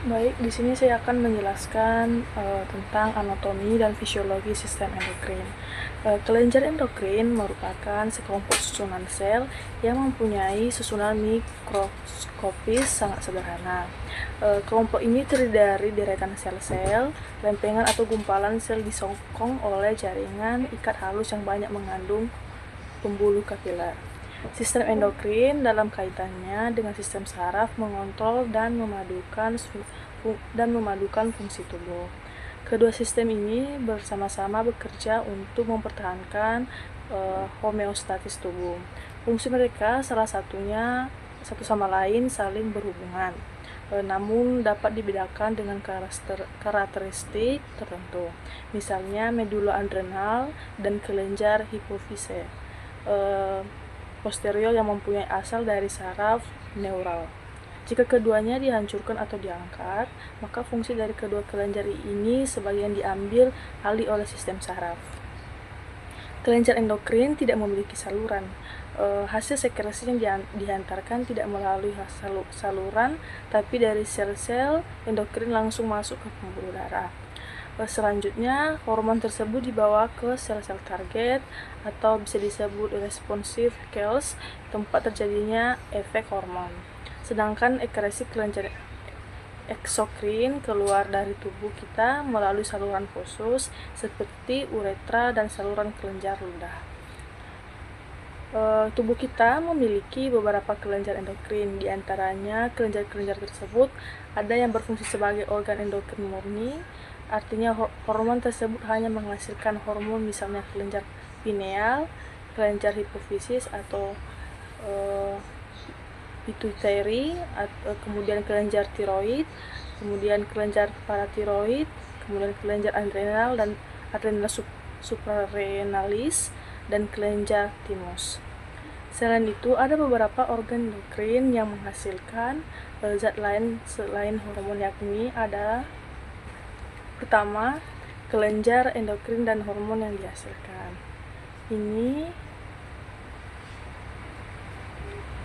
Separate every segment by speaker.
Speaker 1: Baik, di sini saya akan menjelaskan tentang anatomi dan fisiologi sistem endokrin. Kelenjar endokrin merupakan sekelompok susunan sel yang mempunyai susunan mikroskopis sangat sederhana. Kelompok ini terdiri dari deretan sel-sel, lempengan atau gumpalan sel disokong oleh jaringan ikat halus yang banyak mengandung pembuluh kapiler. Sistem endokrin dalam kaitannya dengan sistem saraf mengontrol dan memadukan fungsi tubuh. Kedua sistem ini bersama-sama bekerja untuk mempertahankan homeostatis tubuh. Fungsi mereka salah satunya satu sama lain saling berhubungan, namun dapat dibedakan dengan karakteristik tertentu. Misalnya medula adrenal dan kelenjar hipofise posterior yang mempunyai asal dari saraf neural. Jika keduanya dihancurkan atau diangkat, maka fungsi dari kedua kelenjar ini sebagian diambil alih oleh sistem saraf. Kelenjar endokrin tidak memiliki saluran. Hasil sekresi yang dihantarkan tidak melalui saluran, tapi dari sel-sel endokrin langsung masuk ke pembuluh darah. Selanjutnya, hormon tersebut dibawa ke sel-sel target atau bisa disebut responsive cells, tempat terjadinya efek hormon. Sedangkan ekskresi kelenjar eksokrin keluar dari tubuh kita melalui saluran khusus seperti uretra dan saluran kelenjar ludah. Tubuh kita memiliki beberapa kelenjar endokrin, di antaranya kelenjar-kelenjar tersebut ada yang berfungsi sebagai organ endokrin murni, artinya hormon tersebut hanya menghasilkan hormon, misalnya kelenjar pineal, kelenjar hipofisis atau pituitary, kemudian kelenjar tiroid, kemudian kelenjar paratiroid, kemudian kelenjar adrenal dan adrenal suprarenalis, dan kelenjar timus. Selain itu, ada beberapa organ endokrin yang menghasilkan zat lain selain hormon, yakni ada pertama, kelenjar endokrin dan hormon yang dihasilkan.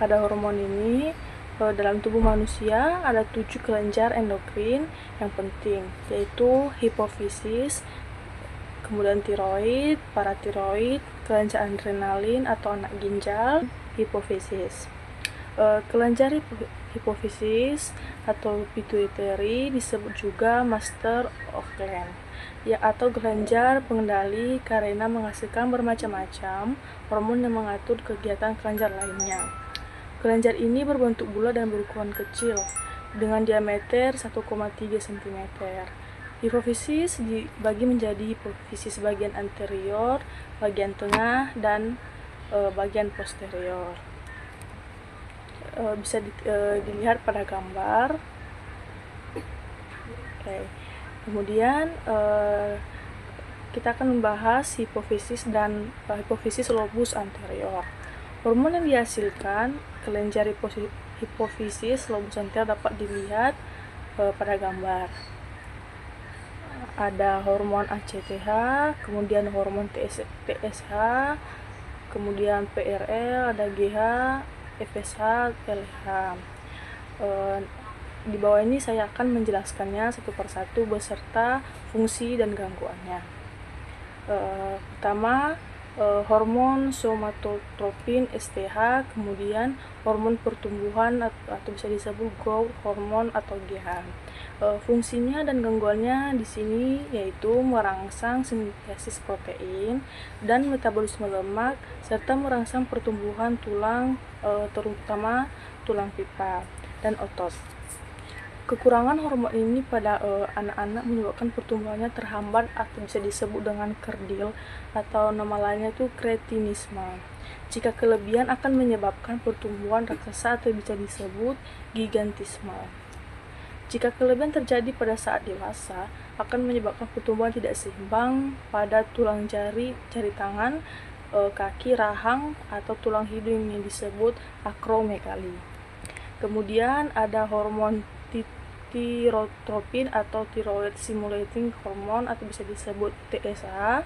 Speaker 1: Pada hormon ini dalam tubuh manusia ada 7 kelenjar endokrin yang penting, yaitu hipofisis, kemudian tiroid, paratiroid, kelenjar adrenalin atau anak ginjal, hipofisis. Kelenjar hipofisis atau pituitary disebut juga master of gland, atau kelenjar pengendali, karena menghasilkan bermacam-macam hormon yang mengatur kegiatan kelenjar lainnya. Kelenjar ini berbentuk bulat dan berukuran kecil dengan diameter 1,3 cm. Hipofisis dibagi menjadi hipofisis bagian anterior, bagian tengah, dan bagian posterior. Bisa dilihat pada gambar. Kemudian kita akan membahas hipofisis dan hipofisis lobus anterior. Hormon yang dihasilkan kelenjar hipofisis lobus anterior dapat dilihat pada gambar. Ada hormon ACTH, kemudian hormon TSH, kemudian PRL, ada GH, FSH, LH. Di bawah ini saya akan menjelaskannya satu persatu beserta fungsi dan gangguannya. Pertama, hormon somatotropin STH, kemudian hormon pertumbuhan atau bisa disebut growth hormone atau GH. Fungsinya dan gangguannya di sini yaitu merangsang sintesis protein dan metabolisme lemak, serta merangsang pertumbuhan tulang, terutama tulang pipa dan otot. Kekurangan hormon ini pada anak-anak menyebabkan pertumbuhannya terhambat atau bisa disebut dengan kerdil, atau nama lainnya itu kretinisme. Jika kelebihan akan menyebabkan pertumbuhan raksasa atau bisa disebut gigantisme. Jika kelebihan terjadi pada saat dewasa, akan menyebabkan pertumbuhan tidak seimbang pada tulang jari tangan, kaki, rahang, atau tulang hidung yang disebut akromegali. Kemudian ada hormon tirotropin atau thyroid stimulating hormone atau bisa disebut TSH.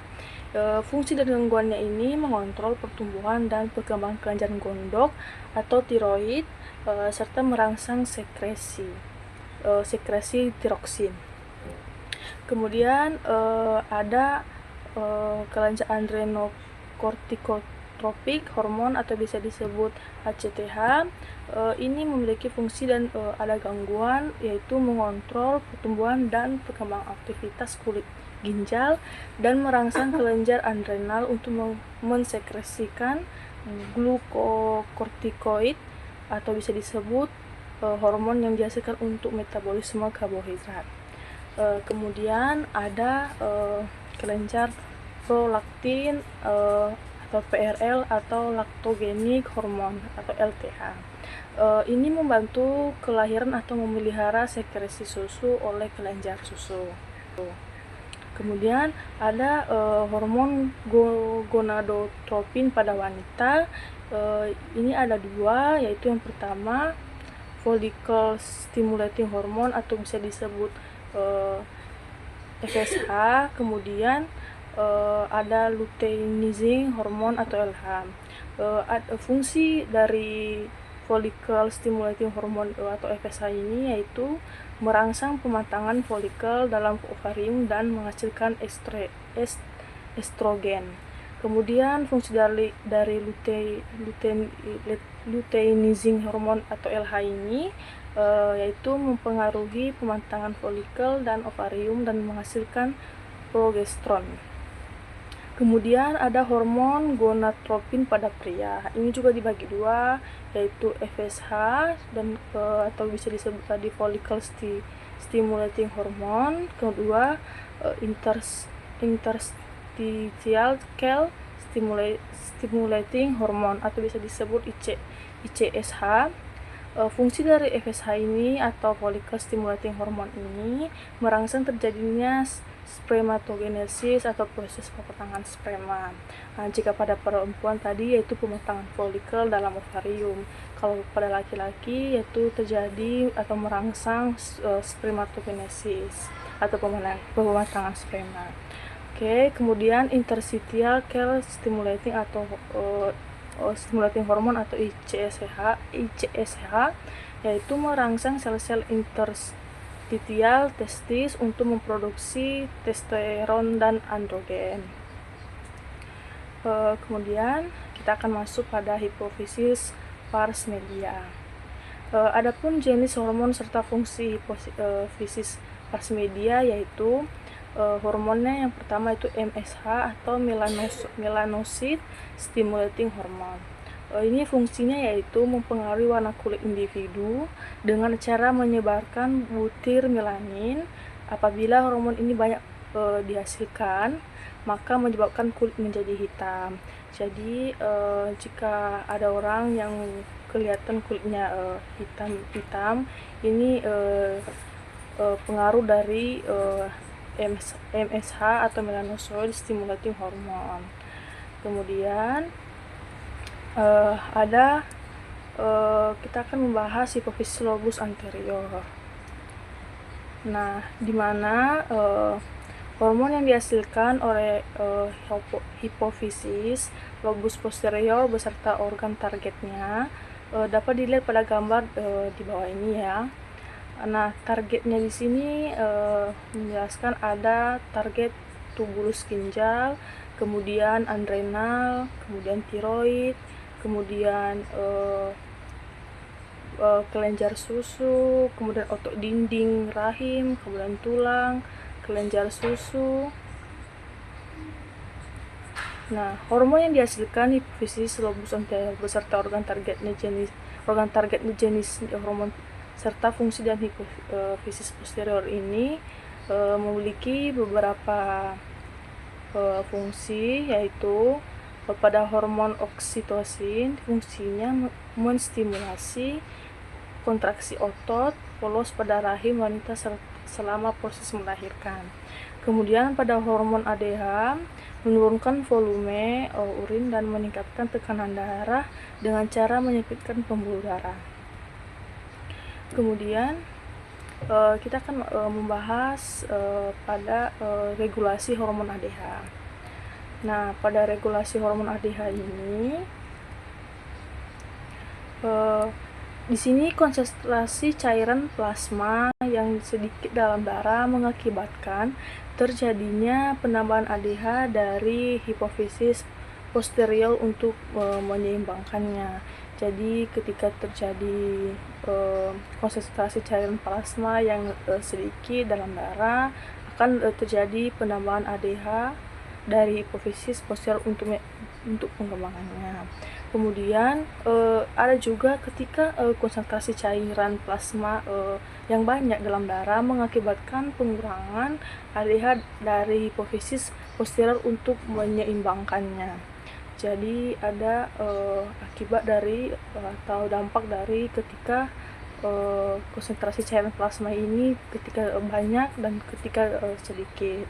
Speaker 1: Fungsi dan gangguannya ini mengontrol pertumbuhan dan perkembangan kelenjar gondok atau tiroid, serta merangsang sekresi. sekresi tiroksin. Kemudian ada kelenjar adrenokortikotropik hormon atau bisa disebut ACTH. Ini memiliki fungsi dan ada gangguan, yaitu mengontrol pertumbuhan dan perkembangan aktivitas kulit ginjal dan merangsang kelenjar adrenal untuk mensekresikan glukokortikoid atau bisa disebut hormon yang dihasilkan untuk metabolisme karbohidrat. Kemudian ada kelenjar prolaktin atau PRL atau lactogenic hormone atau LTH. Ini membantu kelahiran atau memelihara sekresi susu oleh kelenjar susu. Kemudian ada hormon gonadotropin pada wanita. Ini ada dua, yaitu yang pertama follicle stimulating hormone atau bisa disebut FSH. Kemudian ada luteinizing hormone atau LH. Fungsi dari follicle stimulating hormone atau FSH ini yaitu merangsang pematangan folikel dalam ovarium dan menghasilkan estrogen. Kemudian fungsi dari luteinizing hormone atau LH ini yaitu mempengaruhi pematangan folikel dan ovarium dan menghasilkan progesteron. Kemudian ada hormon gonadotropin pada pria. Ini juga dibagi dua, yaitu FSH dan atau bisa disebut tadi follicle stimulating hormone. Kedua interstitial stimulating hormone atau bisa disebut ICSH. Fungsi dari FSH ini atau follicle stimulating hormone ini merangsang terjadinya spermatogenesis atau proses pematangan sperma. Jika pada perempuan tadi yaitu pematangan folikel dalam ovarium. Kalau pada laki-laki yaitu terjadi atau merangsang spermatogenesis atau pematangan sperma. Kemudian interstitial stimulating atau stimulating hormone atau ICSH yaitu merangsang sel-sel interstitial testis untuk memproduksi testosteron dan androgen. Kemudian kita akan masuk pada hipofisis pars media. Adapun jenis hormon serta fungsi hipofisis pars media yaitu hormonnya yang pertama itu MSH atau melanocyte stimulating hormone. Ini fungsinya yaitu mempengaruhi warna kulit individu dengan cara menyebarkan butir melanin. Apabila hormon ini banyak dihasilkan, maka menyebabkan kulit menjadi hitam. Jadi jika ada orang yang kelihatan kulitnya hitam, ini pengaruh dari MSH atau melanocyte stimulating hormone. Kemudian kita akan membahas hipofisis lobus anterior. Nah, di mana hormon yang dihasilkan oleh hipofisis lobus posterior beserta organ targetnya dapat dilihat pada gambar di bawah ini ya. Nah, targetnya di sini menjelaskan ada target tubulus ginjal, kemudian adrenal, kemudian tiroid, kemudian kelenjar susu, kemudian otot dinding rahim, kemudian tulang, kelenjar susu. Nah, hormon yang dihasilkan hipofisis lobus anterior beserta organ targetnya jenis hormon serta fungsi dan hipofisis posterior ini memiliki beberapa fungsi, yaitu pada hormon oksitosin fungsinya menstimulasi kontraksi otot polos pada rahim wanita selama proses melahirkan. Kemudian pada hormon ADH menurunkan volume urin dan meningkatkan tekanan darah dengan cara menyempitkan pembuluh darah. Kemudian kita akan membahas pada regulasi hormon ADH. Nah, pada regulasi hormon ADH ini Di sini konsentrasi cairan plasma yang sedikit dalam darah mengakibatkan terjadinya penambahan ADH dari hipofisis posterior untuk menyeimbangkannya. Jadi ketika terjadi konsentrasi cairan plasma yang sedikit dalam darah, akan terjadi penambahan ADH dari hipofisis posterior untuk pengembangannya. Kemudian ada juga ketika konsentrasi cairan plasma yang banyak dalam darah mengakibatkan pengurangan ADH dari hipofisis posterior untuk menyeimbangkannya. Jadi ada akibat dari atau dampak dari ketika konsentrasi cairan plasma ini ketika banyak dan ketika sedikit.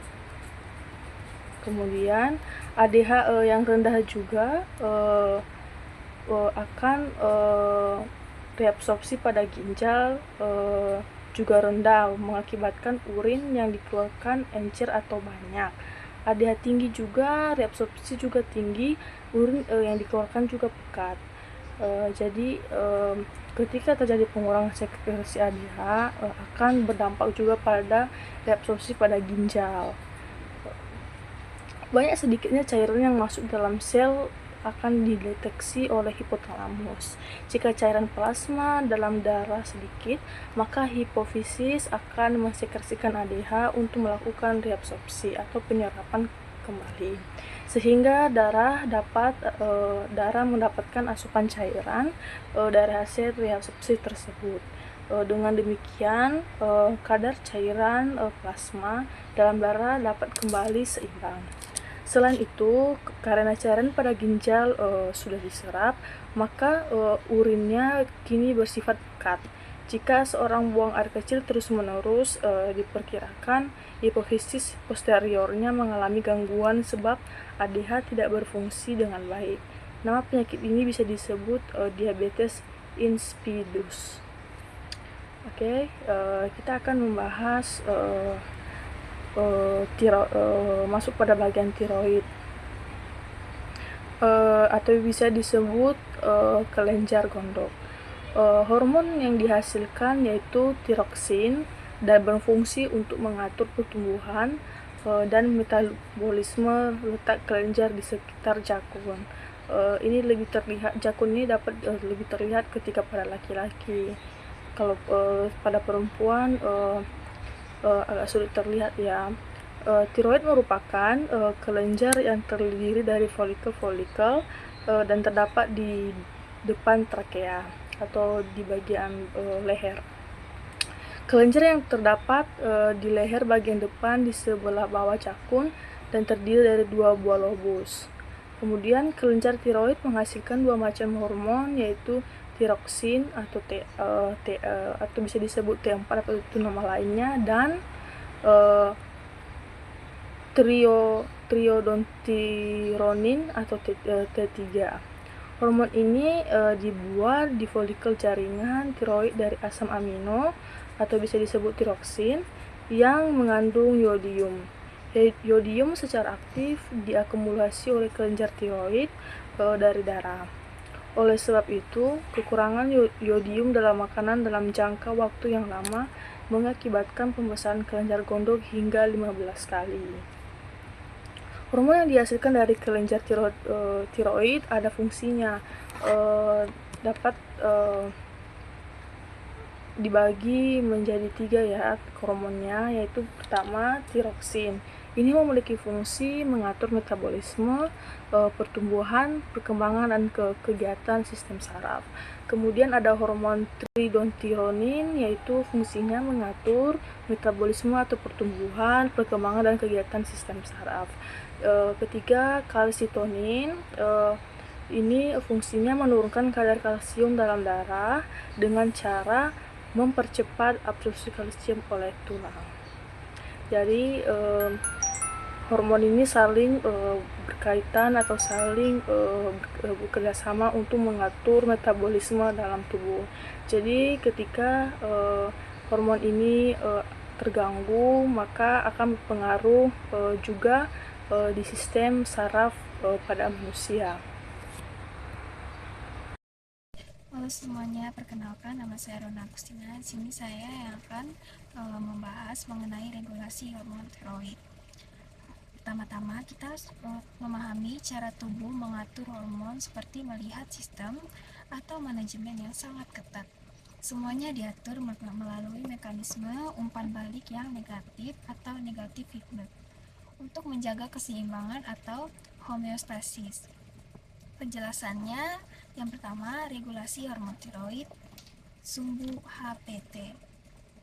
Speaker 1: Kemudian ADH yang rendah juga akan reabsorpsi pada ginjal juga rendah, mengakibatkan urin yang dikeluarkan encer atau banyak. ADH tinggi juga, reabsorpsi juga tinggi, urin yang dikeluarkan juga pekat. Jadi ketika terjadi pengurangan sekresi ADH akan berdampak juga pada reabsorpsi pada ginjal. Banyak sedikitnya cairan yang masuk dalam sel akan dideteksi oleh hipotalamus. Jika cairan plasma dalam darah sedikit, maka hipofisis akan mensekresikan ADH untuk melakukan reabsorpsi atau penyerapan kembali, sehingga darah mendapatkan asupan cairan dari hasil reabsorpsi tersebut. Dengan demikian, kadar cairan plasma dalam darah dapat kembali seimbang. Selain itu, karena cairan pada ginjal sudah diserap, maka urinnya kini bersifat pekat. Jika seorang buang air kecil terus-menerus, diperkirakan hipofisis posteriornya mengalami gangguan sebab ADH tidak berfungsi dengan baik. Nama penyakit ini bisa disebut diabetes insipidus. Oke, kita akan membahas masuk pada bagian tiroid atau bisa disebut kelenjar gondok. Hormon yang dihasilkan yaitu tiroksin dan berfungsi untuk mengatur pertumbuhan dan metabolisme letak kelenjar di sekitar jakun. Ini lebih terlihat, jakun ini dapat lebih terlihat ketika pada laki-laki. Kalau pada perempuan agak sulit terlihat ya. Tiroid merupakan kelenjar yang terdiri dari folikel-folikel dan terdapat di depan trakea atau di bagian leher. Kelenjar yang terdapat di leher bagian depan di sebelah bawah jakun dan terdiri dari 2 buah lobus. Kemudian kelenjar tiroid menghasilkan 2 macam hormon, yaitu tiroksin atau atau bisa disebut T4 atau itu nama lainnya, dan triodontironin atau T3. Hormon ini dibuat di folikel jaringan tiroid dari asam amino atau bisa disebut tiroksin yang mengandung yodium. Yodium secara aktif diakumulasi oleh kelenjar tiroid dari darah. Oleh sebab itu, kekurangan yodium dalam makanan dalam jangka waktu yang lama mengakibatkan pembesaran kelenjar gondok hingga 15 kali. Hormon yang dihasilkan dari kelenjar tiroid ada fungsinya, dapat dibagi menjadi 3 ya hormonnya, yaitu pertama tiroksin. Ini memiliki fungsi mengatur metabolisme, pertumbuhan, perkembangan, dan kegiatan sistem saraf. Kemudian ada hormon tridontironin, yaitu fungsinya mengatur metabolisme atau pertumbuhan, perkembangan, dan kegiatan sistem saraf. Ketiga, kalsitonin. Ini fungsinya menurunkan kadar kalsium dalam darah dengan cara mempercepat absorpsi kalsium oleh tulang. Jadi hormon ini saling berkaitan atau saling bekerja sama untuk mengatur metabolisme dalam tubuh. Jadi ketika hormon ini terganggu, maka akan berpengaruh juga di sistem saraf pada manusia.
Speaker 2: Halo semuanya, perkenalkan nama saya Rona Agustina. Di sini saya yang akan membahas mengenai regulasi hormon tiroid. Pertama-tama kita harus memahami cara tubuh mengatur hormon seperti melihat sistem atau manajemen yang sangat ketat. Semuanya diatur melalui mekanisme umpan balik yang negatif atau negatif feedback untuk menjaga keseimbangan atau homeostasis. Penjelasannya, yang pertama, regulasi hormon tiroid sumbu HPT.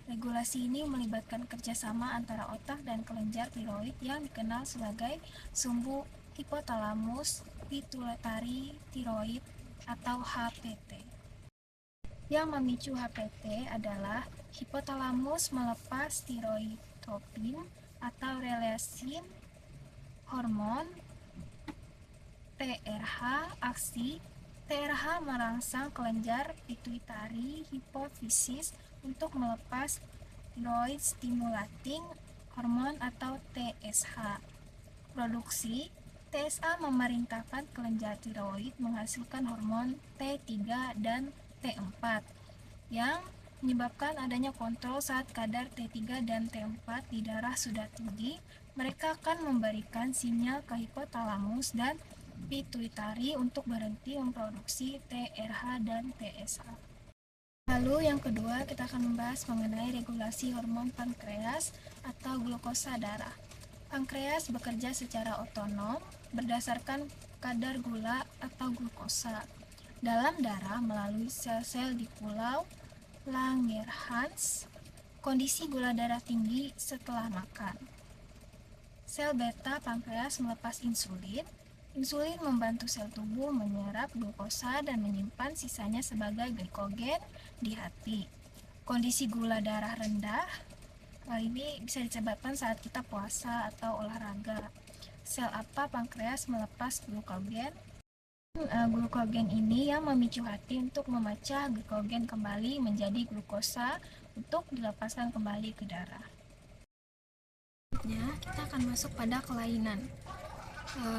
Speaker 2: Regulasi ini melibatkan kerjasama antara otak dan kelenjar tiroid yang dikenal sebagai sumbu hipotalamus pituitary tiroid atau HPT. Yang memicu HPT adalah hipotalamus melepas tiroidotropin atau relaisin hormon TRH aksi. TRH merangsang kelenjar pituitari hipofisis untuk melepas thyroid stimulating hormone atau TSH. Produksi TSH memerintahkan kelenjar tiroid menghasilkan hormon T3 dan T4 yang menyebabkan adanya kontrol saat kadar T3 dan T4 di darah sudah tinggi. Mereka akan memberikan sinyal ke hipotalamus dan pituitari untuk berhenti memproduksi TRH dan TSH. Lalu yang kedua, kita akan membahas mengenai regulasi hormon pankreas atau glukosa darah. Pankreas bekerja secara otonom berdasarkan kadar gula atau glukosa dalam darah melalui sel-sel di pulau Langerhans. Kondisi gula darah tinggi setelah makan. Sel beta pankreas melepas insulin. Insulin membantu sel tubuh menyerap glukosa dan menyimpan sisanya sebagai glikogen di hati. Kondisi gula darah rendah ini bisa disebabkan saat kita puasa atau olahraga. Sel apa pankreas melepas glukogen? Glukogen ini yang memicu hati untuk memecah glikogen kembali menjadi glukosa untuk dilepaskan kembali ke darah. Selanjutnya, kita akan masuk pada kelainan.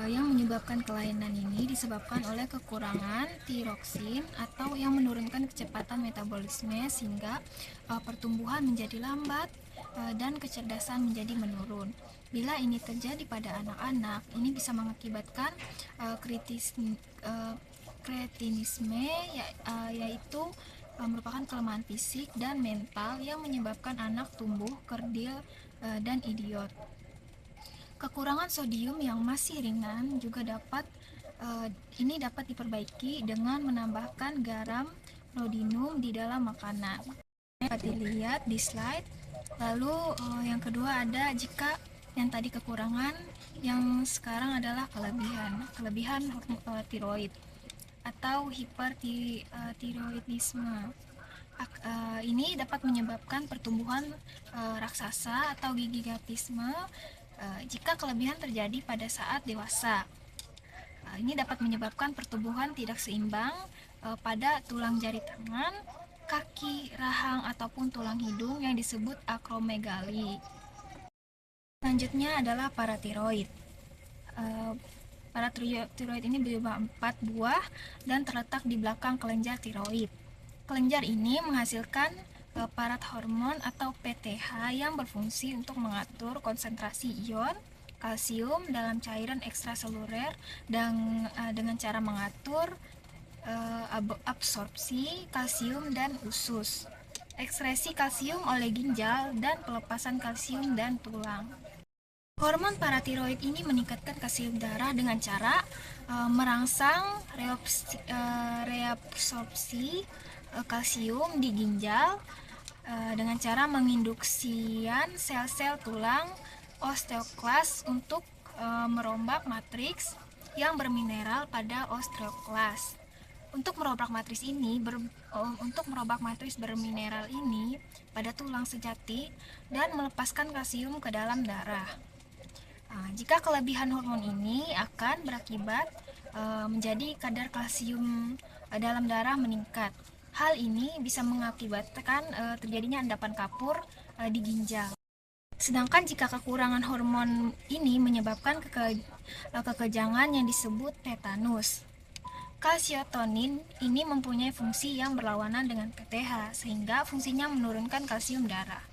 Speaker 2: Yang menyebabkan kelainan ini disebabkan oleh kekurangan tiroksin atau yang menurunkan kecepatan metabolisme sehingga pertumbuhan menjadi lambat dan kecerdasan menjadi menurun. Bila ini terjadi pada anak-anak, ini bisa mengakibatkan kretinisme, yaitu merupakan kelemahan fisik dan mental yang menyebabkan anak tumbuh kerdil dan idiot. Kekurangan sodium yang masih ringan juga dapat diperbaiki dengan menambahkan garam rhodinum di dalam makanan. Dapat dilihat di slide. Lalu yang kedua ada jika yang tadi kekurangan, yang sekarang adalah kelebihan hormon tiroid atau hipertiroidisme. Ini dapat menyebabkan pertumbuhan raksasa atau gigantisme jika kelebihan terjadi pada saat dewasa. Ini dapat menyebabkan pertumbuhan tidak seimbang pada tulang jari tangan, kaki, rahang, ataupun tulang hidung yang disebut akromegali. Selanjutnya adalah paratiroid. Paratiroid ini berjumlah 4 buah dan terletak di belakang kelenjar tiroid. Kelenjar ini menghasilkan parat hormon atau PTH yang berfungsi untuk mengatur konsentrasi ion kalsium dalam cairan ekstraseluler dan dengan cara mengatur absorpsi kalsium dan usus, ekskresi kalsium oleh ginjal, dan pelepasan kalsium dan tulang. Hormon paratiroid ini meningkatkan kalsium darah dengan cara merangsang reabsorpsi kalsium di ginjal dengan cara menginduksian sel-sel tulang osteoklas untuk merombak matriks yang bermineral pada osteoklas. Untuk merobak matriks bermineral ini pada tulang sejati dan melepaskan kalsium ke dalam darah. Jika kelebihan hormon ini akan berakibat menjadi kadar kalsium dalam darah meningkat. Hal ini bisa mengakibatkan terjadinya endapan kapur di ginjal. Sedangkan jika kekurangan hormon ini menyebabkan kekejangan yang disebut tetanus. Kalsiotonin ini mempunyai fungsi yang berlawanan dengan PTH, sehingga fungsinya menurunkan kalsium darah.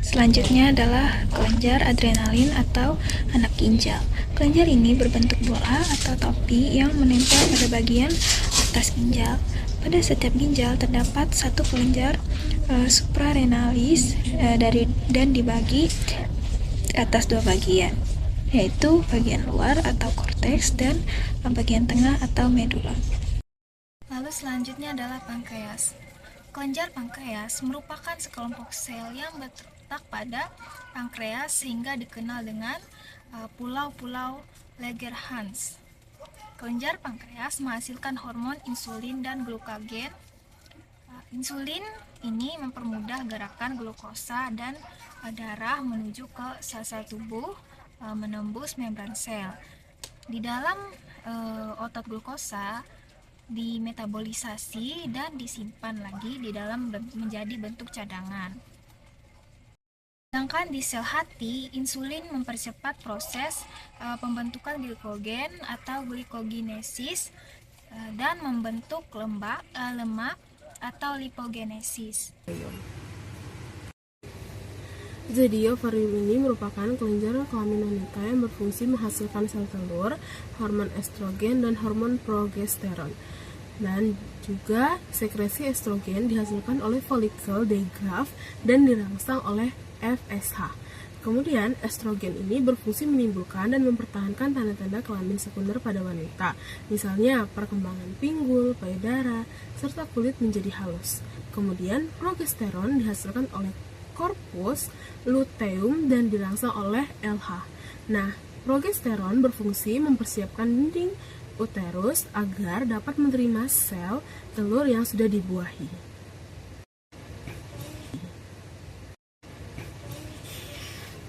Speaker 2: Selanjutnya adalah kelenjar adrenalin atau anak ginjal. Kelenjar ini berbentuk bola atau topi yang menempel pada bagian atas ginjal. Pada setiap ginjal terdapat satu kelenjar suprarenalis dan dibagi atas dua bagian, yaitu bagian luar atau korteks dan bagian tengah atau medula. Lalu selanjutnya adalah pankreas. Kelenjar pankreas merupakan sekelompok sel yang terletak pada pankreas sehingga dikenal dengan pulau-pulau Langerhans. Kelenjar pankreas menghasilkan hormon insulin dan glukagon. Insulin ini mempermudah gerakan glukosa dan darah menuju ke sel-sel tubuh menembus membran sel. Di dalam otot glukosa dimetabolisasi dan disimpan lagi di dalam menjadi bentuk cadangan. Sedangkan di sel hati, insulin mempercepat proses pembentukan glikogen atau glikogenesis dan membentuk lemak atau lipogenesis.
Speaker 1: Jadi, ovarium ini merupakan kelenjar kelamin wanita yang berfungsi menghasilkan sel telur, hormon estrogen, dan hormon progesteron. Dan juga sekresi estrogen dihasilkan oleh folikel de Graaff dan dirangsang oleh FSH. Kemudian, estrogen ini berfungsi menimbulkan dan mempertahankan tanda-tanda kelamin sekunder pada wanita, misalnya perkembangan pinggul, payudara, serta kulit menjadi halus. Kemudian, progesteron dihasilkan oleh korpus luteum dan dirangsang oleh LH. Nah, progesteron berfungsi mempersiapkan dinding uterus agar dapat menerima sel telur yang sudah dibuahi.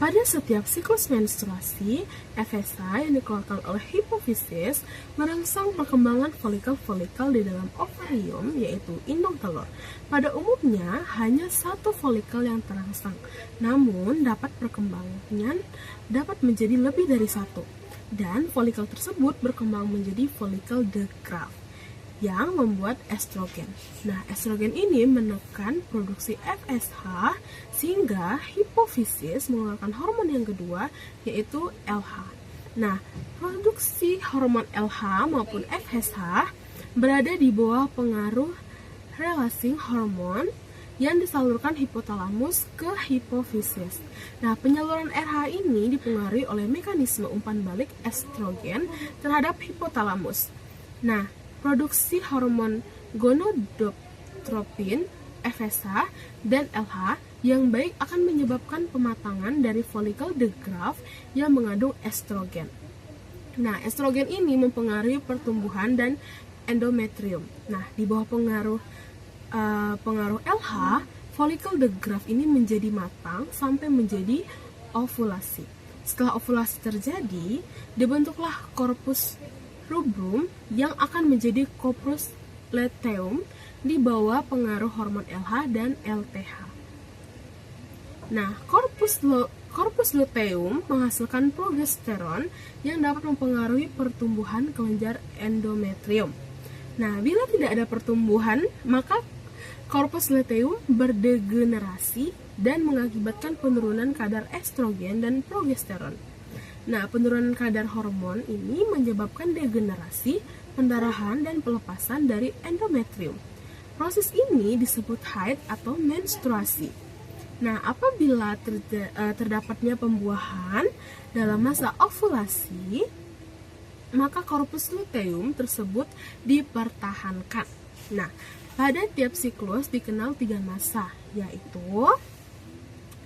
Speaker 1: Pada setiap siklus menstruasi, FSH yang dikeluarkan oleh hipofisis merangsang perkembangan folikel-folikel di dalam ovarium, yaitu indung telur. Pada umumnya, hanya satu folikel yang terangsang, namun perkembangannya dapat menjadi lebih dari satu. Dan folikel tersebut berkembang menjadi folikel de Graaff yang membuat estrogen. Nah, estrogen ini menekan produksi FSH sehingga hipofisis mengeluarkan hormon yang kedua, yaitu LH. Nah, produksi hormon LH maupun FSH berada di bawah pengaruh releasing hormon yang disalurkan hipotalamus ke hipofisis. Nah, penyaluran RH ini dipengaruhi oleh mekanisme umpan balik estrogen terhadap hipotalamus. Nah, produksi hormon gonadotropin, FSH, dan LH yang baik akan menyebabkan pematangan dari folikel de Graaff yang mengandung estrogen. Nah, estrogen ini mempengaruhi pertumbuhan dan endometrium. Nah, di bawah pengaruh LH, folikel de Graaff ini menjadi matang sampai menjadi ovulasi. Setelah ovulasi terjadi, dibentuklah korpus rubrum yang akan menjadi corpus luteum di bawah pengaruh hormon LH dan LTH. Nah, corpus luteum menghasilkan progesteron yang dapat mempengaruhi pertumbuhan kelenjar endometrium. Nah, bila tidak ada pertumbuhan, maka corpus luteum berdegenerasi dan mengakibatkan penurunan kadar estrogen dan progesteron. Nah, penurunan kadar hormon ini menyebabkan degenerasi, pendarahan, dan pelepasan dari endometrium. Proses ini disebut haid atau menstruasi. Nah, apabila terdapatnya pembuahan dalam masa ovulasi, maka korpus luteum tersebut dipertahankan. Nah, pada tiap siklus dikenal 3 masa, yaitu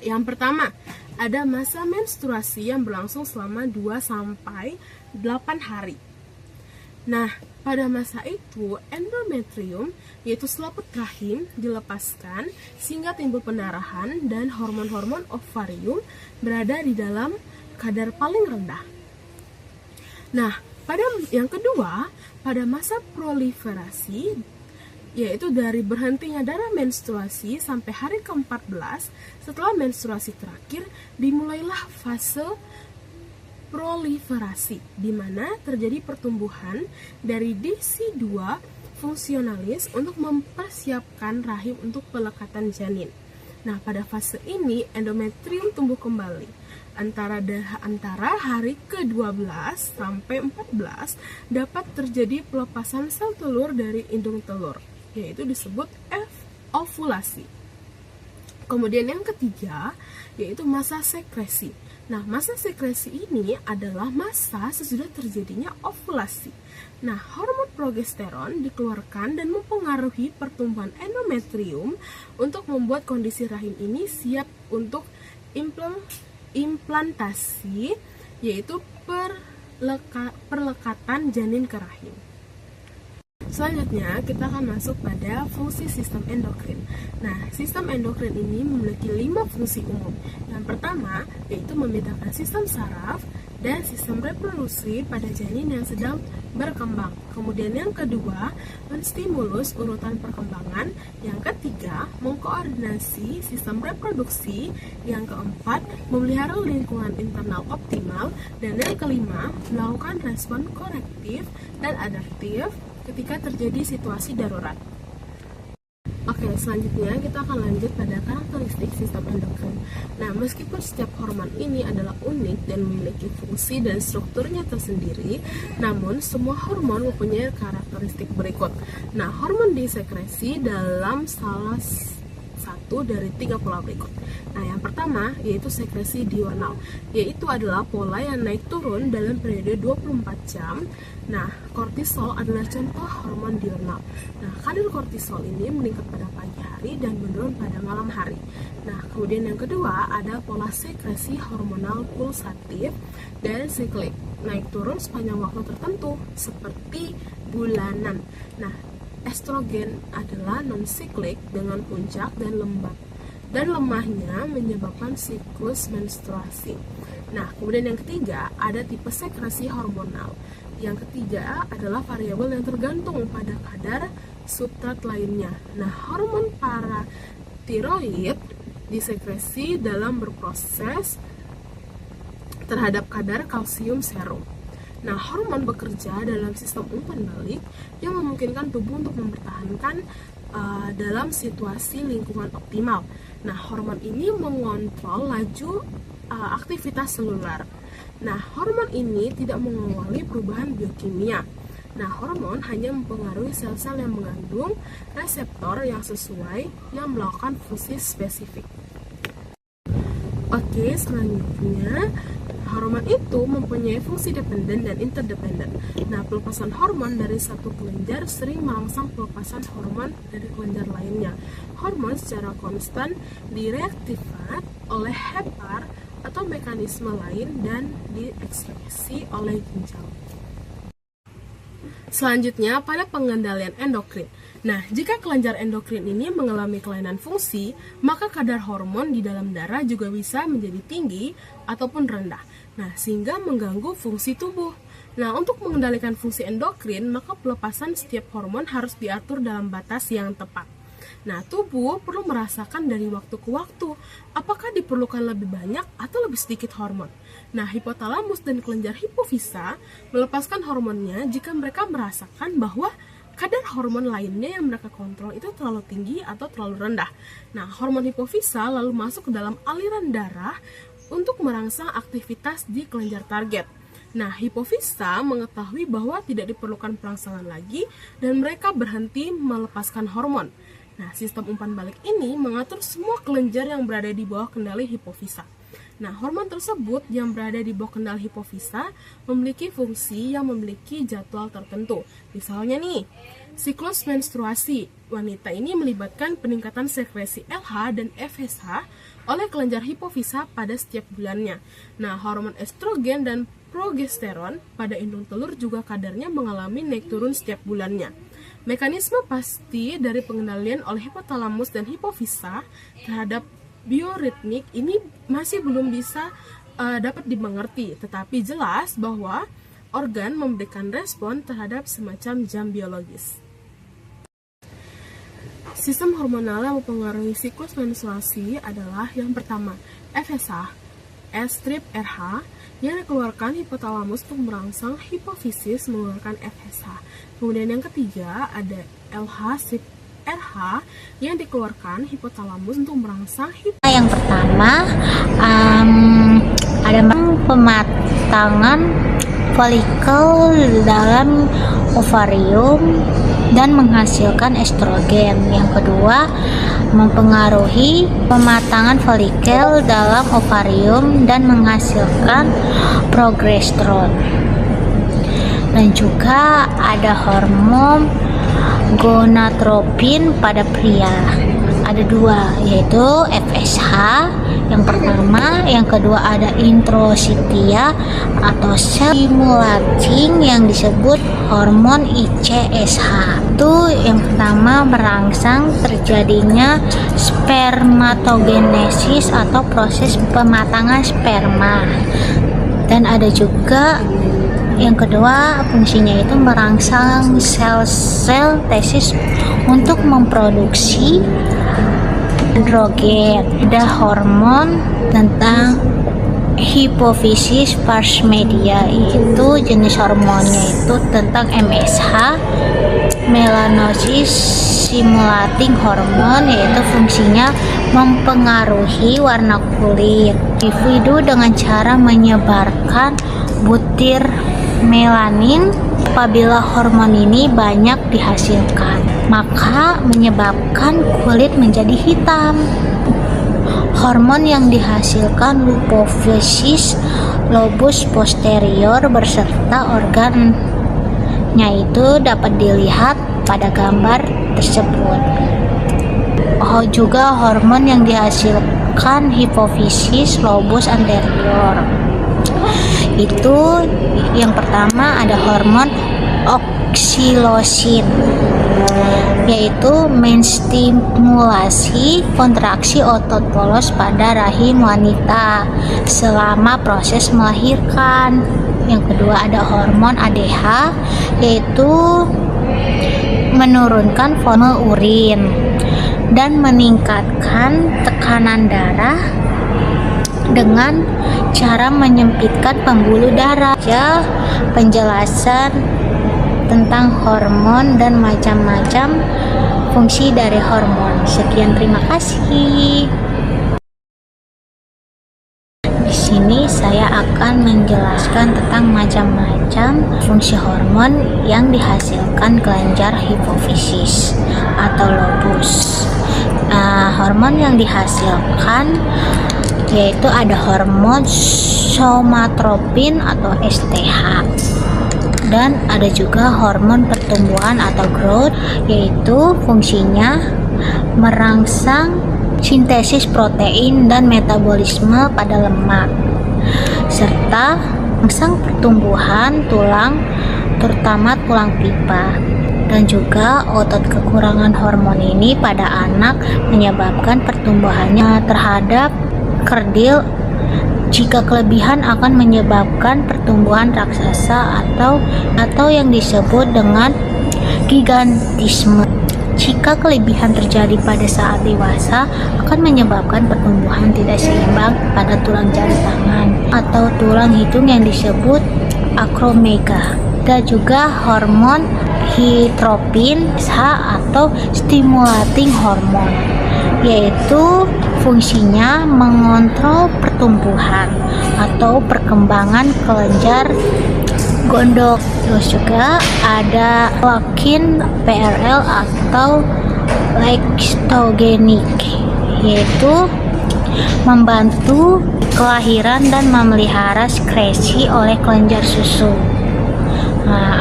Speaker 1: yang pertama, ada masa menstruasi yang berlangsung selama 2-8 hari. Nah, pada masa itu, endometrium, yaitu selaput rahim, dilepaskan sehingga timbul pendarahan dan hormon-hormon ovarium berada di dalam kadar paling rendah. Nah, pada yang kedua, pada masa proliferasi, yaitu dari berhentinya darah menstruasi sampai hari ke-14 setelah menstruasi terakhir, dimulailah fase
Speaker 3: proliferasi, di mana terjadi pertumbuhan dari DC2 fungsionalis untuk mempersiapkan rahim untuk pelekatan janin. Nah, pada fase ini endometrium tumbuh kembali. Antara hari ke-12 sampai 14 dapat terjadi pelepasan sel telur dari indung telur, yaitu disebut ovulasi. Kemudian yang ketiga yaitu masa sekresi. Nah, masa sekresi ini adalah masa sesudah terjadinya ovulasi. Nah, hormon progesteron dikeluarkan dan mempengaruhi pertumbuhan endometrium untuk membuat kondisi rahim ini siap untuk implantasi, yaitu perlekatan janin ke rahim. Selanjutnya, kita akan masuk pada fungsi sistem endokrin. Nah, sistem endokrin ini memiliki 5 fungsi umum. Yang pertama, yaitu membedakan sistem saraf dan sistem reproduksi pada janin yang sedang berkembang. Kemudian yang kedua, menstimulus urutan perkembangan. Yang ketiga, mengkoordinasi sistem reproduksi. Yang keempat, memelihara lingkungan internal optimal. Dan yang kelima, melakukan respon korektif dan adaptif ketika terjadi situasi darurat. Oke, selanjutnya kita akan lanjut pada karakteristik sistem endokrin. Nah, meskipun setiap hormon ini adalah unik dan memiliki fungsi dan strukturnya tersendiri, namun semua hormon mempunyai karakteristik berikut. Nah, hormon disekresi dalam salah satu dari 3 pola berikut. Nah, yang pertama yaitu sekresi diurnal, yaitu adalah pola yang naik turun dalam periode 24 jam. Nah, kortisol adalah contoh hormon diurnal. Nah, kadar kortisol ini meningkat pada pagi hari dan menurun pada malam hari. Nah, kemudian yang kedua ada pola sekresi hormonal pulsatif dan siklik, naik turun sepanjang waktu tertentu seperti bulanan. Nah, estrogen adalah non-siklik dengan puncak dan lemahnya menyebabkan siklus menstruasi. Nah, kemudian yang ketiga ada tipe sekresi hormonal. Yang ketiga adalah variabel yang tergantung pada kadar substrat lainnya. Nah, hormon paratiroid disekresi dalam berproses terhadap kadar kalsium serum. Nah, hormon bekerja dalam sistem umpan balik yang memungkinkan tubuh untuk mempertahankan dalam situasi lingkungan optimal. Nah, hormon ini mengontrol laju aktivitas selular. Nah, hormon ini tidak mengawali perubahan biokimia. Nah, hormon hanya mempengaruhi sel-sel yang mengandung reseptor yang sesuai yang melakukan fungsi spesifik. Oke, selanjutnya hormon itu mempunyai fungsi dependen dan interdependen. Nah, pelepasan hormon dari satu kelenjar sering merangsang pelepasan hormon dari kelenjar lainnya. Hormon secara konstan direaktifkan oleh hepar atau mekanisme lain dan diekspresi oleh ginjal. Selanjutnya, pada pengendalian endokrin. Nah, jika kelenjar endokrin ini mengalami kelainan fungsi, maka kadar hormon di dalam darah juga bisa menjadi tinggi ataupun rendah. Nah, sehingga mengganggu fungsi tubuh. Nah, untuk mengendalikan fungsi endokrin, maka pelepasan setiap hormon harus diatur dalam batas yang tepat. Nah, tubuh perlu merasakan dari waktu ke waktu apakah diperlukan lebih banyak atau lebih sedikit hormon. Nah, hipotalamus dan kelenjar hipofisa melepaskan hormonnya jika mereka merasakan bahwa kadar hormon lainnya yang mereka kontrol itu terlalu tinggi atau terlalu rendah. Nah, hormon hipofisa lalu masuk ke dalam aliran darah untuk merangsang aktivitas di kelenjar target. Nah, hipofisa mengetahui bahwa tidak diperlukan perangsangan lagi dan mereka berhenti melepaskan hormon. Nah, sistem umpan balik ini mengatur semua kelenjar yang berada di bawah kendali hipofisa. Nah, hormon tersebut yang berada di bawah kendali hipofisa memiliki fungsi yang memiliki jadwal tertentu. Misalnya nih, siklus menstruasi. Wanita ini melibatkan peningkatan sekresi LH dan FSH oleh kelenjar hipofisa pada setiap bulannya. Nah, hormon estrogen dan progesteron pada indung telur juga kadarnya mengalami naik turun setiap bulannya. Mekanisme pasti dari pengendalian oleh hipotalamus dan hipofisa terhadap bioritmik ini masih belum bisa dapat dimengerti, tetapi jelas bahwa organ memberikan respon terhadap semacam jam biologis. Sistem hormonal yang mempengaruhi siklus menstruasi adalah yang pertama, FSH. S-strip RH yang dikeluarkan hipotalamus untuk merangsang hipofisis mengeluarkan FSH. Kemudian yang ketiga ada LH-strip RH yang dikeluarkan hipotalamus untuk merangsang
Speaker 4: Yang pertama ada pematangan folikel dalam ovarium dan menghasilkan estrogen. Yang kedua, mempengaruhi pematangan folikel dalam ovarium dan menghasilkan progesteron. Dan juga ada hormon gonadotropin pada pria. Ada dua, yaitu FSH yang pertama, yang kedua ada intrositia atau stimulating yang disebut hormon ICSH. Itu yang pertama merangsang terjadinya spermatogenesis atau proses pematangan sperma. Dan ada juga yang kedua, fungsinya itu merangsang sel-sel tesis untuk memproduksi androgen. Ada hormon tentang hipofisis pars media, itu jenis hormonnya itu tentang MSH, melanosis stimulating hormone, yaitu fungsinya mempengaruhi warna kulit individu dengan cara menyebarkan butir melanin. Apabila hormon ini banyak dihasilkan, maka menyebabkan kulit menjadi hitam. Hormon yang dihasilkan leukofisis lobus posterior beserta organnya itu dapat dilihat pada gambar tersebut. Juga hormon yang dihasilkan hipofisis lobus anterior. Itu yang pertama ada hormon oksilosin, yaitu menstimulasi kontraksi otot polos pada rahim wanita selama proses melahirkan. Yang kedua ada hormon ADH, yaitu menurunkan volume urin dan meningkatkan tekanan darah dengan cara menyempitkan pembuluh darah. Penjelasan tentang hormon dan macam-macam fungsi dari hormon. Sekian, terima kasih. Di sini saya akan menjelaskan tentang macam-macam fungsi hormon yang dihasilkan kelenjar hipofisis atau lobus. Hormon yang dihasilkan yaitu ada hormon somatropin atau STH, dan ada juga hormon pertumbuhan atau growth, yaitu fungsinya merangsang sintesis protein dan metabolisme pada lemak, serta merangsang pertumbuhan tulang, terutama tulang pipa. Dan juga otot. Kekurangan hormon ini pada anak menyebabkan pertumbuhannya terhadap kerdil. Jika kelebihan akan menyebabkan pertumbuhan raksasa atau yang disebut dengan gigantisme. Jika kelebihan terjadi pada saat dewasa, akan menyebabkan pertumbuhan tidak seimbang pada tulang jari tangan atau tulang hidung yang disebut akromega. Dan juga hormon hitropin atau stimulating hormon, yaitu fungsinya mengontrol pertumbuhan atau perkembangan kelenjar gondok. Terus juga ada lakin PRL atau lactogenic, yaitu membantu kelahiran dan memelihara sekresi oleh kelenjar susu.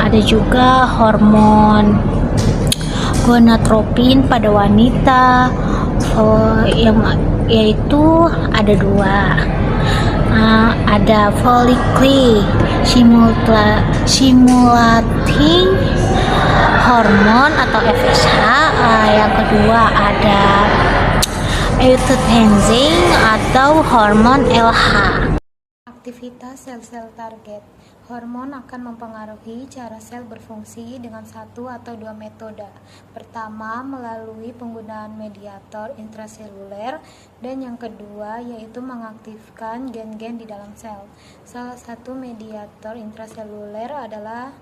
Speaker 4: Ada juga hormon gonadotropin pada wanita, yaitu ada dua. Ada follicle stimulating hormon atau FSH. Yang kedua ada euthyroid atau hormon LH. Aktivitas sel-sel target. Hormon akan mempengaruhi cara sel berfungsi dengan satu atau dua metode. Pertama, melalui penggunaan mediator intraseluler, dan yang kedua yaitu mengaktifkan gen-gen di dalam sel. Salah satu mediator intraseluler adalah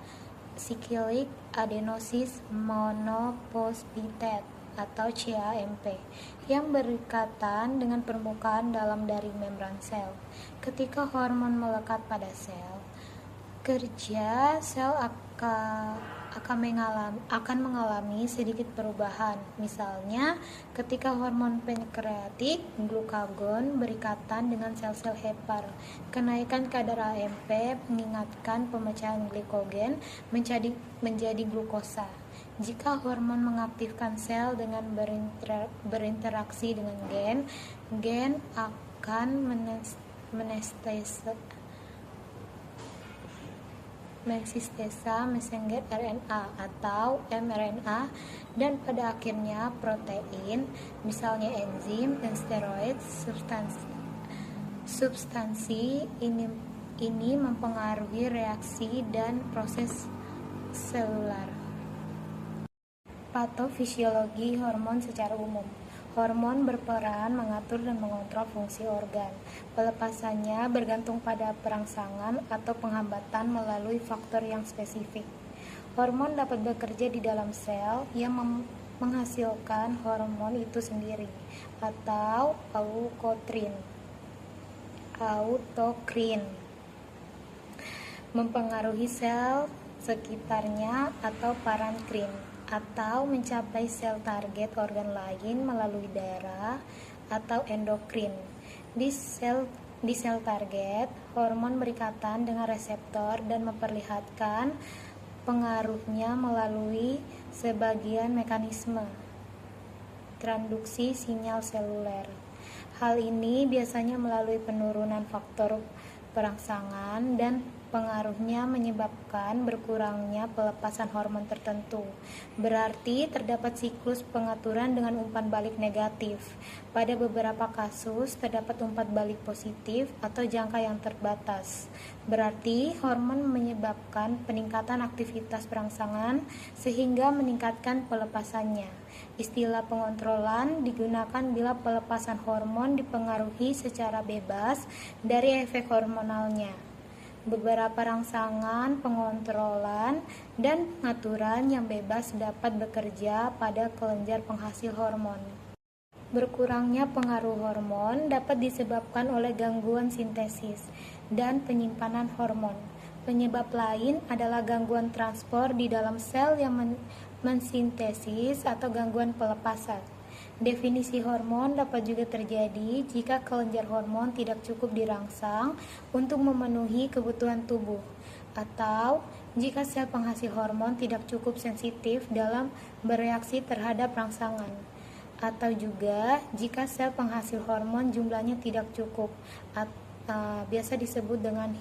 Speaker 4: cyclic adenosine monophosphatase atau CAMP yang berikatan dengan permukaan dalam dari membran sel. Ketika hormon melekat pada sel, kerja sel akan mengalami sedikit perubahan. Misalnya, ketika hormon pankreatik glukagon berikatan dengan sel-sel hepar, kenaikan kadar AMP mengingatkan pemecahan glikogen menjadi glukosa. Jika hormon mengaktifkan sel dengan berinteraksi dengan gen akan mensintesa messenger RNA atau mRNA, dan pada akhirnya protein, misalnya enzim dan steroid. Substansi ini mempengaruhi reaksi dan proses selular. Patofisiologi hormon secara umum. Hormon berperan mengatur dan mengontrol fungsi organ. Pelepasannya bergantung pada perangsangan atau penghambatan melalui faktor yang spesifik. Hormon dapat bekerja di dalam sel yang menghasilkan hormon itu sendiri atau autokrin, mempengaruhi sel sekitarnya atau parankrin, atau mencapai sel target organ lain melalui darah atau endokrin. Di sel target, hormon berikatan dengan reseptor dan memperlihatkan pengaruhnya melalui sebagian mekanisme transduksi sinyal seluler. Hal ini biasanya melalui penurunan faktor perangsangan, dan pengaruhnya menyebabkan berkurangnya pelepasan hormon tertentu. Berarti terdapat siklus pengaturan dengan umpan balik negatif. Pada beberapa kasus terdapat umpan balik positif atau jangka yang terbatas. Berarti hormon menyebabkan peningkatan aktivitas perangsangan sehingga meningkatkan pelepasannya. Istilah pengontrolan digunakan bila pelepasan hormon dipengaruhi secara bebas dari efek hormonalnya. Beberapa rangsangan pengontrolan dan pengaturan yang bebas dapat bekerja pada kelenjar penghasil hormon. Berkurangnya pengaruh hormon dapat disebabkan oleh gangguan sintesis dan penyimpanan hormon. Penyebab lain adalah gangguan transport di dalam sel yang mensintesis atau gangguan pelepasan. Definisi hormon dapat juga terjadi jika kelenjar hormon tidak cukup dirangsang untuk memenuhi kebutuhan tubuh, atau jika sel penghasil hormon tidak cukup sensitif dalam bereaksi terhadap rangsangan, atau juga jika sel penghasil hormon jumlahnya tidak cukup, biasa disebut dengan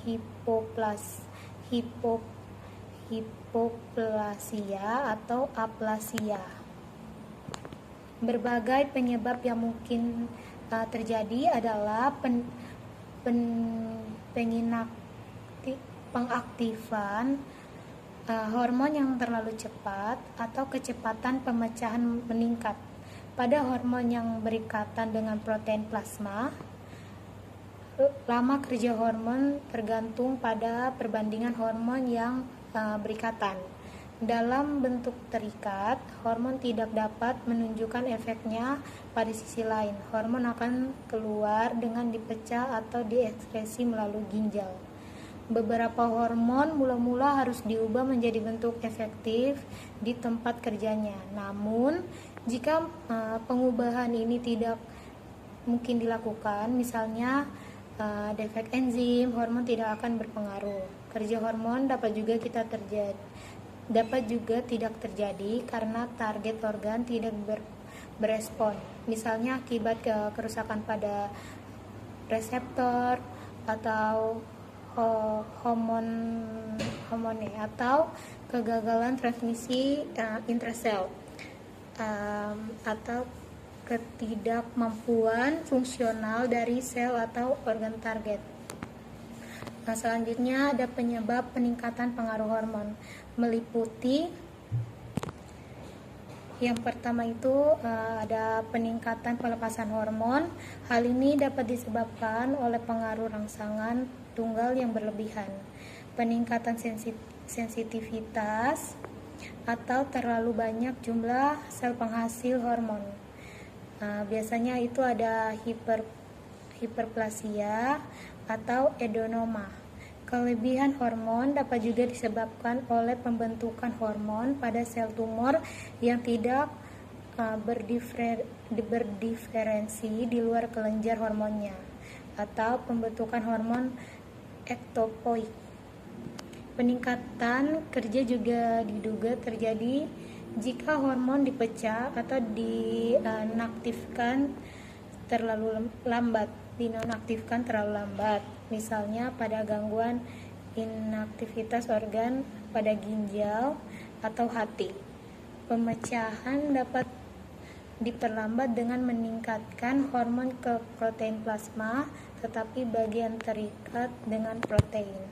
Speaker 4: hipoplasia atau aplasia. Berbagai penyebab yang mungkin terjadi adalah pengaktifan hormon yang terlalu cepat atau kecepatan pemecahan meningkat pada hormon yang berikatan dengan protein plasma. Lama kerja hormon tergantung pada perbandingan hormon yang berikatan. Dalam bentuk terikat, hormon tidak dapat menunjukkan efeknya pada sisi lain. Hormon akan keluar dengan dipecah atau diekskresi melalui ginjal. Beberapa hormon mula-mula harus diubah menjadi bentuk efektif di tempat kerjanya. Namun, jika pengubahan ini tidak mungkin dilakukan, misalnya defek enzim, hormon tidak akan berpengaruh. Kerja hormon dapat juga tidak terjadi karena target organ tidak berespon, misalnya akibat kerusakan pada reseptor atau hormone atau kegagalan transmisi intrasel atau ketidakmampuan fungsional dari sel atau organ target. Nah, selanjutnya ada penyebab peningkatan pengaruh hormon, meliputi yang pertama itu ada peningkatan pelepasan hormon. Hal ini dapat disebabkan oleh pengaruh rangsangan tunggal yang berlebihan, peningkatan sensitivitas, atau terlalu banyak jumlah sel penghasil hormon. Biasanya itu ada hiperplasia atau adenoma. Kelebihan hormon dapat juga disebabkan oleh pembentukan hormon pada sel tumor yang tidak berdiferensi di luar kelenjar hormonnya, atau pembentukan hormon ektopoid. Peningkatan kerja juga diduga terjadi jika hormon dipecah atau dinonaktifkan terlalu lambat. Misalnya pada gangguan inaktivitas organ pada ginjal atau hati. Pemecahan dapat diperlambat dengan meningkatkan hormon ke protein plasma, tetapi bagian terikat dengan protein.